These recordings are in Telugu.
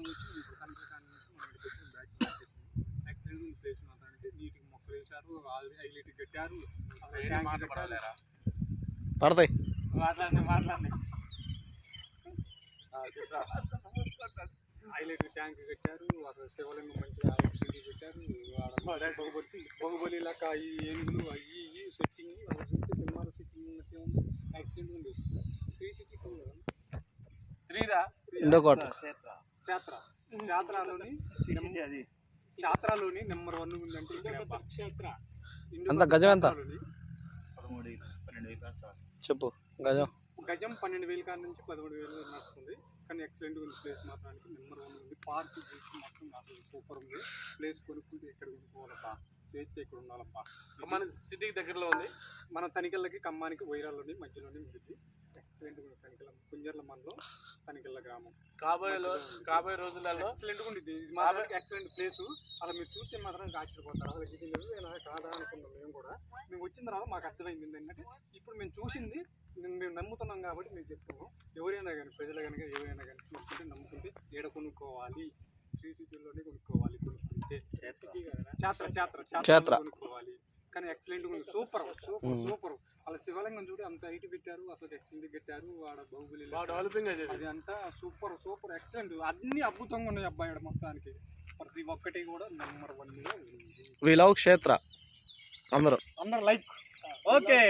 నుంచి ఇప్పుడు కనకకాని నుంచి మనం పెట్టిన బ్యాచ్ ఎక్సలెంట్ ప్లేస్ మాత్రానికి నీటికి మొక్కలు వేశారు, హైలైట్ కట్టారు, పడతాయి హైలైట్ ట్యాంక్ కట్టారు, అక్కడ శివలింగం మంచిగా పెట్టారు, బాహుబలి లాగా ఈ ఏనుగులు అవి సెట్టింగ్ సినిమాలో సెట్టింగ్ ఉన్నట్టే ఉంది. యాక్సిడెంట్ ఉంది. శ్రీ సిటీ చాత్రాలోని నెంబర్ 1 ఉందంటే అంత గజం ఎంత చెప్పు? గజం 12,000 కాడ నుంచి 13,000 నడుస్తుంది. కానీ ఎక్సలెంట్ ఉంది ప్లేస్ మాత్రానికి నెంబర్ 1 ఉంది. పార్క్ చేసి మొత్తం అసలు సూపర్ ఉంది. ప్లేస్ కొనుక్కుంటే ఎక్కడ కొనుక్కోవాలబ్బా, చేస్తే ఇక్కడ ఉండాలబ్బా. మన సిటీకి దగ్గరలో ఉంది. మన తనికల్లకి ఖమ్మానికి వైరాల్లోని మధ్యలోనే ఉంటుంది. ఎక్సలెంట్ ఉంది. తనికల్ల కుంజర్ల మండలం తనికల్ల గ్రామం. కాబోయే రోజులలో ఎక్సలెంట్ ఉంది. Excellent place. అలా మీరు చూస్తే మాత్రం ఆశ్చర్యపోతారు. అసలు ఇది నిజమేనా కాదా అనుకున్నాం. మేము వచ్చిన తర్వాత మాకు అర్థమైంది ఏంటంటే ఇప్పుడు మేము చూసింది మేము నమ్ముతున్నాం కాబట్టి మేము చెప్తున్నాం. ఎవరైనా కానీ ప్రజలు కనుక ఎవరైనా కానీ చూసుకుంటే నమ్ముకుంటే ఏడ కొనుక్కోవాలి, శ్రీ సిటీలోనే కొనుక్కోవాలి. కొనుక్కుంటే చాత్ర కొనుక్కోవాలి. కానీ ఎక్సలెంట్ ఉంది. Super super super. అలా శివలింగం చూడు అంత హైట్ పెట్టారు, అసలు ఎక్సలెంట్ కట్టారు. ఆడ బాహుబలి డెవలపింగ్ అది అంతా సూపర్ సూపర్ ఎక్సలెంట్. అన్ని అద్భుతంగా ఉన్నాయి అబ్బాయి మొత్తానికి. ప్రతి ఒక్కటి కూడా నెంబర్ 1 ఉంది. వి లవ్ క్షేత్ర. అందరూ లైక్ ఓకే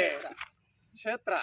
క్షేత్ర.